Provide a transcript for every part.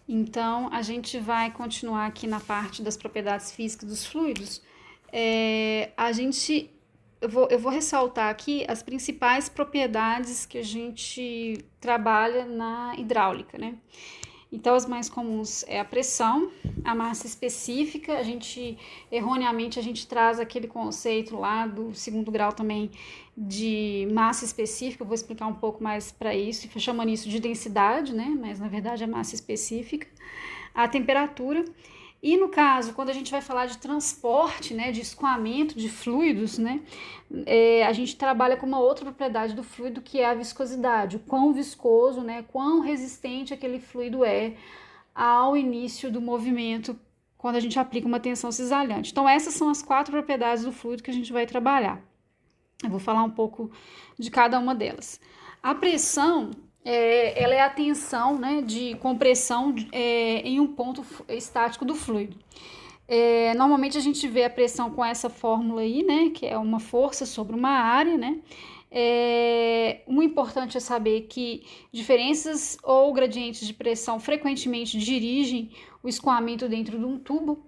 Então, a gente vai continuar aqui na parte das propriedades físicas dos fluidos. A gente, eu vou ressaltar aqui as principais propriedades que a gente trabalha na hidráulica, né? Então, as mais comuns é a pressão, a massa específica. Erroneamente, a gente traz aquele conceito lá do segundo grau também de massa específica. Eu vou explicar um pouco mais para isso, chamando isso de densidade, né? Mas na verdade é massa específica. A temperatura. E no caso, quando a gente vai falar de transporte, né, de escoamento de fluidos, né, a gente trabalha com uma outra propriedade do fluido, que é a viscosidade, o quão viscoso, né, quão resistente aquele fluido é ao início do movimento, quando a gente aplica uma tensão cisalhante. Então, essas são as 4 propriedades do fluido que a gente vai trabalhar. Eu vou falar um pouco de cada uma delas. A pressão, ela é a tensão, né, de compressão em um ponto estático do fluido. Normalmente a gente vê a pressão com essa fórmula aí, né, que é uma força sobre uma área, né. O importante é saber que diferenças ou gradientes de pressão frequentemente dirigem o escoamento dentro de um tubo,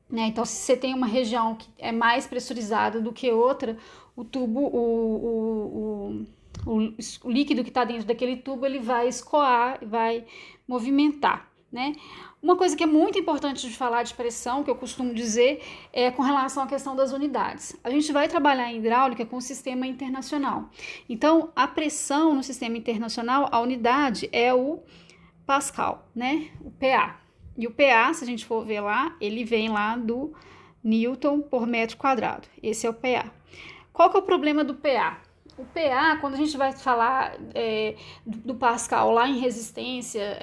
né? Então, se você tem uma região que é mais pressurizada do que outra, o tubo, o líquido que está dentro daquele tubo, ele vai escoar, vai movimentar, né? Uma coisa que é muito importante de falar de pressão, que eu costumo dizer, é com relação à questão das unidades. A gente vai trabalhar em hidráulica com o sistema internacional. Então, a pressão no sistema internacional, a unidade é o Pascal, né? O PA. E o PA, se a gente for ver lá, ele vem lá do Newton por metro quadrado. Esse é o PA. Qual que é o problema do PA? O PA, quando a gente vai falar do Pascal lá em resistência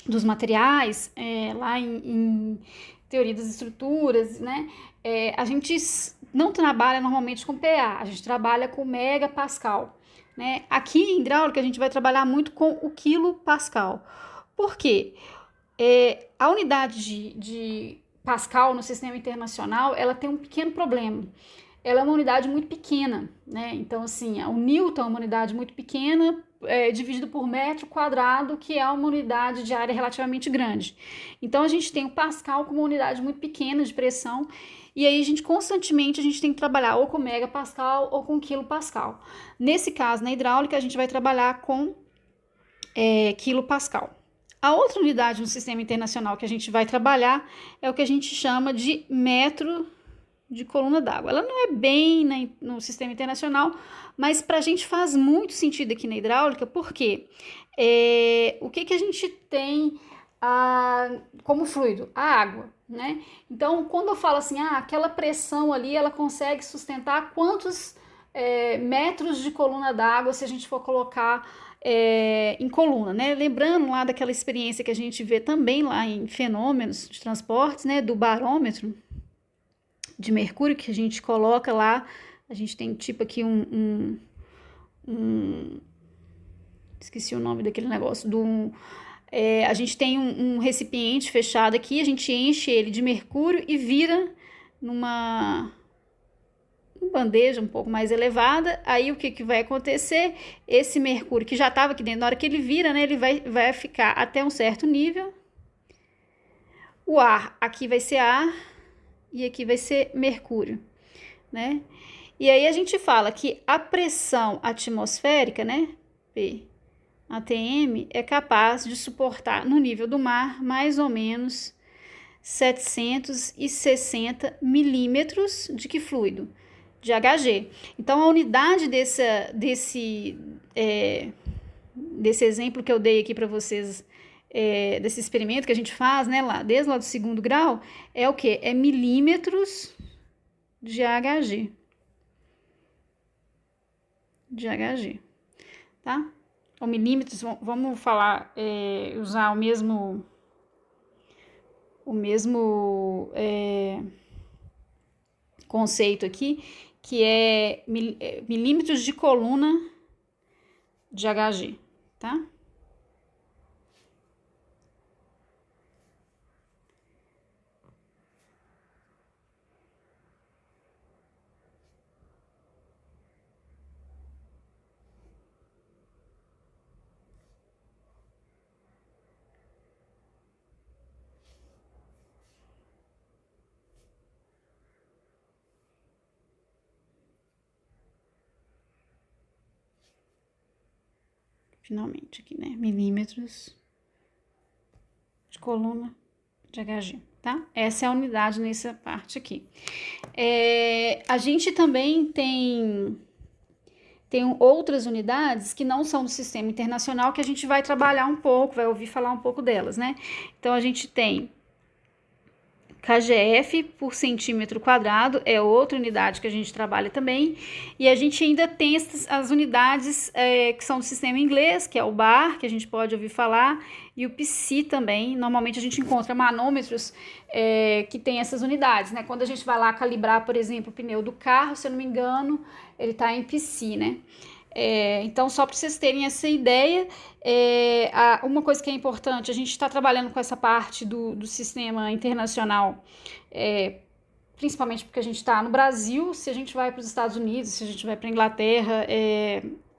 dos materiais, lá em teoria das estruturas, né? A gente não trabalha normalmente com PA, a gente trabalha com megapascal. Né? Aqui em hidráulica a gente vai trabalhar muito com o quilopascal. Por quê? A unidade de Pascal no sistema internacional, ela tem um pequeno problema. Ela é uma unidade muito pequena, né? Então, assim, o Newton é uma unidade muito pequena, dividido por metro quadrado, que é uma unidade de área relativamente grande. Então, a gente tem o Pascal como uma unidade muito pequena de pressão, e aí constantemente a gente tem que trabalhar ou com megapascal ou com quilopascal. Nesse caso, na hidráulica, a gente vai trabalhar com quilopascal. A outra unidade no sistema internacional que a gente vai trabalhar é o que a gente chama de metro de coluna d'água. Ela não é bem no sistema internacional, mas para a gente faz muito sentido aqui na hidráulica, porque o que a gente tem como fluido? A água, né? Então, quando eu falo assim, aquela pressão ali, ela consegue sustentar quantos metros de coluna d'água se a gente for colocar em coluna, né? Lembrando lá daquela experiência que a gente vê também lá em fenômenos de transportes, né? Do barômetro de mercúrio que a gente coloca lá. A gente tem tipo aqui esqueci o nome daquele negócio, a gente tem um recipiente fechado aqui, a gente enche ele de mercúrio e vira numa bandeja um pouco mais elevada. Aí o que vai acontecer? Esse mercúrio que já estava aqui dentro, na hora que ele vira, né, ele vai ficar até um certo nível. O ar, aqui vai ser ar e aqui vai ser mercúrio, né? E aí a gente fala que a pressão atmosférica, né, P ATM, é capaz de suportar no nível do mar mais ou menos 760 milímetros de que fluido? De HG. Então, a unidade desse exemplo que eu dei aqui para vocês, desse experimento que a gente faz, né, desde lá do segundo grau, é o que? É milímetros de HG. De HG, tá? Ou milímetros, vamos falar, usar o mesmo conceito aqui, que é milímetros de coluna de HG, tá? finalmente aqui, né? Milímetros de coluna de Hg, tá? Essa é a unidade nessa parte aqui. A gente também tem outras unidades que não são do sistema internacional que a gente vai trabalhar um pouco, vai ouvir falar um pouco delas, né? Então, a gente tem kgf por centímetro quadrado, é outra unidade que a gente trabalha também, e a gente ainda tem as unidades que são do sistema inglês, que é o bar, que a gente pode ouvir falar, e o psi também. Normalmente a gente encontra manômetros que tem essas unidades, né? Quando a gente vai lá calibrar, por exemplo, o pneu do carro, se eu não me engano, ele está em psi, né? Então, só para vocês terem essa ideia, uma coisa que é importante, a gente está trabalhando com essa parte do sistema internacional, principalmente porque a gente está no Brasil. Se a gente vai para os Estados Unidos, se a gente vai para a Inglaterra,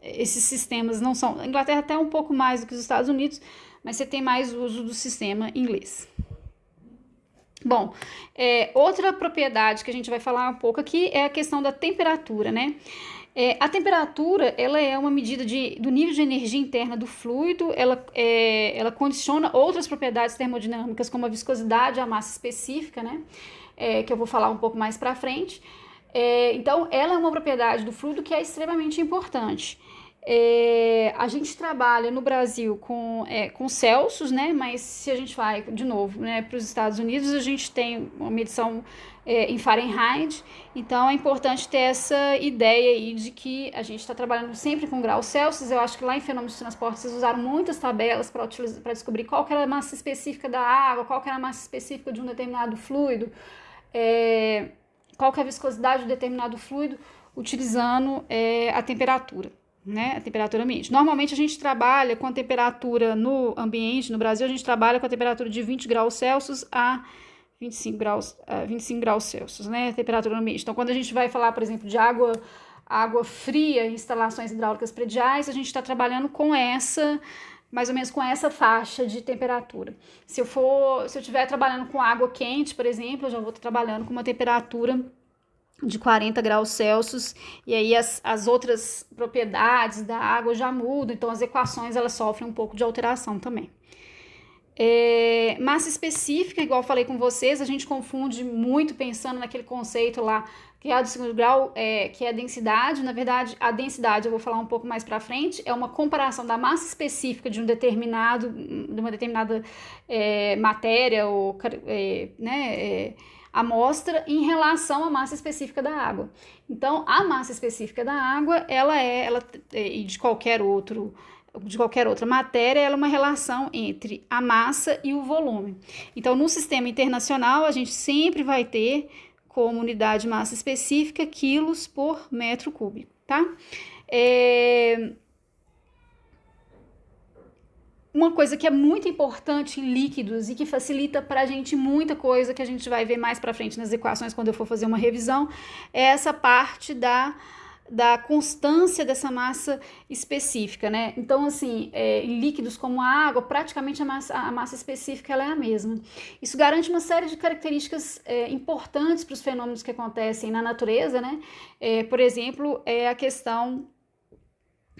esses sistemas não são... A Inglaterra até um pouco mais do que os Estados Unidos, mas você tem mais uso do sistema inglês. Bom, outra propriedade que a gente vai falar um pouco aqui é a questão da temperatura, né? A temperatura, ela é uma medida do nível de energia interna do fluido, ela condiciona outras propriedades termodinâmicas, como a viscosidade, a massa específica, né? Que eu vou falar um pouco mais para frente. Então, ela é uma propriedade do fluido que é extremamente importante. A gente trabalha no Brasil com Celsius, né? Mas se a gente vai, de novo, né, para os Estados Unidos, a gente tem uma medição em Fahrenheit. Então é importante ter essa ideia aí de que a gente está trabalhando sempre com graus Celsius. Eu acho que lá em fenômenos de transporte vocês usaram muitas tabelas para descobrir qual que era a massa específica da água, qual que era a massa específica de um determinado fluido, qual que é a viscosidade de determinado fluido, utilizando a temperatura. Né, a temperatura ambiente. Normalmente a gente trabalha com a temperatura no ambiente, no Brasil, a gente trabalha com a temperatura de 20 graus Celsius a 25 graus Celsius, né, a temperatura no ambiente. Então, quando a gente vai falar, por exemplo, de água fria em instalações hidráulicas prediais, a gente está trabalhando com mais ou menos com essa faixa de temperatura. Se eu estiver trabalhando com água quente, por exemplo, eu já vou estar trabalhando com uma temperatura de 40 graus Celsius, e aí as outras propriedades da água já mudam, então as equações elas sofrem um pouco de alteração também. Massa específica, igual eu falei com vocês, a gente confunde muito pensando naquele conceito lá, que é a do segundo grau, que é a densidade. Na verdade, a densidade, eu vou falar um pouco mais para frente, é uma comparação da massa específica de uma determinada matéria ou amostra em relação à massa específica da água. Então, a massa específica da água, e de qualquer outra matéria, ela é uma relação entre a massa e o volume. Então, no sistema internacional, a gente sempre vai ter como unidade de massa específica quilos por metro cúbico, tá? Uma coisa que é muito importante em líquidos e que facilita para a gente muita coisa, que a gente vai ver mais para frente nas equações quando eu for fazer uma revisão, é essa parte da constância dessa massa específica, né? Então, assim, em líquidos como a água, praticamente a massa específica ela é a mesma. Isso garante uma série de características importantes para os fenômenos que acontecem na natureza, né? Por exemplo, a questão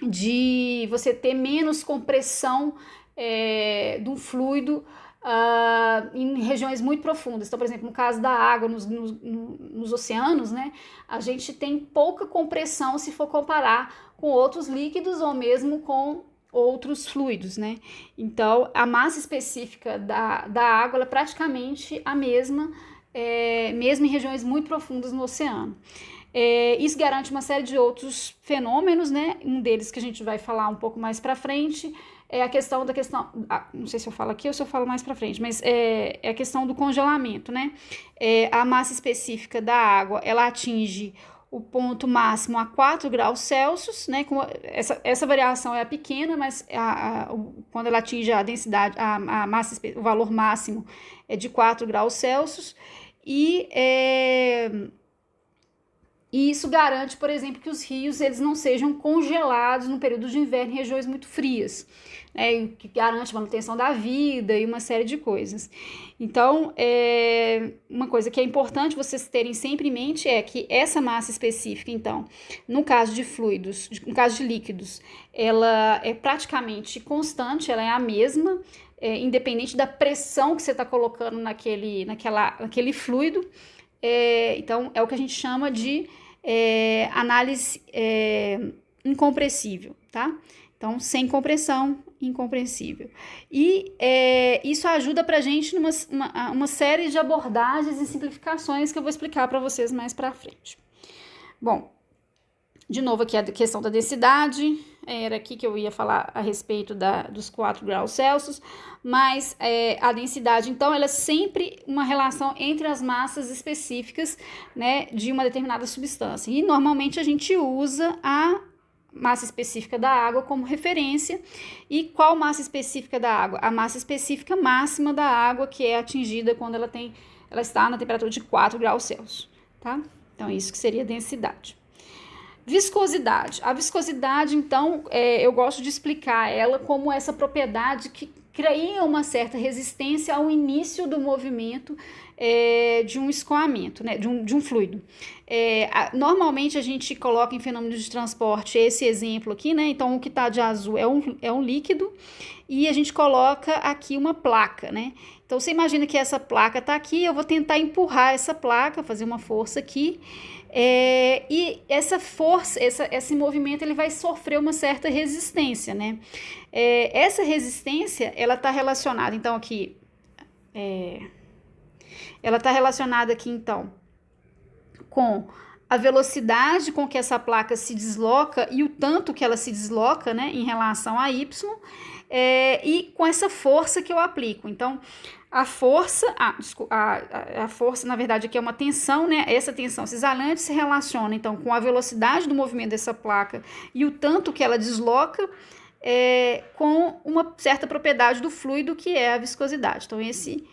de você ter menos compressão de um fluido em regiões muito profundas. Então, por exemplo, no caso da água, nos oceanos, né, a gente tem pouca compressão se for comparar com outros líquidos ou mesmo com outros fluidos, né? Então, a massa específica da água ela é praticamente a mesma, mesmo em regiões muito profundas no oceano. Isso garante uma série de outros fenômenos, né? Um deles que a gente vai falar um pouco mais para frente é a questão não sei se eu falo aqui ou se eu falo mais para frente, mas é a questão do congelamento, né? A massa específica da água, ela atinge o ponto máximo a 4 graus Celsius, né? Essa variação é pequena, mas quando ela atinge a densidade, o valor máximo é de 4 graus Celsius, e E isso garante, por exemplo, que os rios eles não sejam congelados no período de inverno em regiões muito frias, né, que garante a manutenção da vida e uma série de coisas. Então, uma coisa que é importante vocês terem sempre em mente é que essa massa específica, então, no caso de fluidos, no caso de líquidos, ela é praticamente constante, ela é a mesma, independente da pressão que você está colocando naquele fluido. Então, é o que a gente chama de análise incompressível, tá? Então, sem compressão, incompressível. E isso ajuda pra gente numa uma série de abordagens e simplificações que eu vou explicar para vocês mais para frente. Bom, de novo aqui a questão da densidade, era aqui que eu ia falar a respeito dos 4 graus Celsius, mas a densidade, então, ela é sempre uma relação entre as massas específicas, né, de uma determinada substância. E normalmente a gente usa a massa específica da água como referência. E qual massa específica da água? A massa específica máxima da água, que é atingida quando ela está na temperatura de 4 graus Celsius, tá? Então, isso que seria a densidade. Viscosidade. A viscosidade, então, eu gosto de explicar ela como essa propriedade que cria uma certa resistência ao início do movimento de um escoamento, né, de um fluido. Normalmente a gente coloca em fenômenos de transporte esse exemplo aqui, né? Então o que está de azul é um líquido e a gente coloca aqui uma placa, né? Então você imagina que essa placa está aqui, eu vou tentar empurrar essa placa, fazer uma força aqui. E essa força, esse movimento, ele vai sofrer uma certa resistência, né? Essa resistência, ela está relacionada, então, aqui... ela está relacionada aqui, então, com a velocidade com que essa placa se desloca e o tanto que ela se desloca, né, em relação a y, e com essa força que eu aplico. Então, a força, a força, na verdade, aqui é uma tensão, né? Essa tensão cisalante se relaciona, então, com a velocidade do movimento dessa placa e o tanto que ela desloca com uma certa propriedade do fluido, que é a viscosidade. Então, esse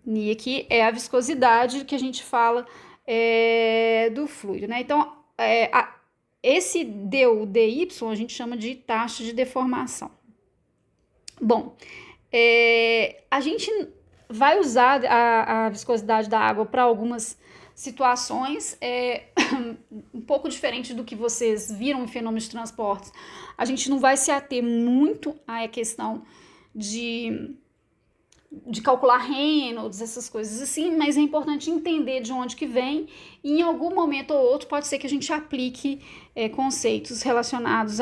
Ni aqui é a viscosidade que a gente fala do fluido, né? Então, esse du, dy, a gente chama de taxa de deformação. Bom, a gente vai usar a viscosidade da água para algumas situações um pouco diferente do que vocês viram em fenômenos de transportes. A gente não vai se ater muito à questão de calcular Reynolds, essas coisas assim, mas é importante entender de onde que vem e em algum momento ou outro pode ser que a gente aplique conceitos relacionados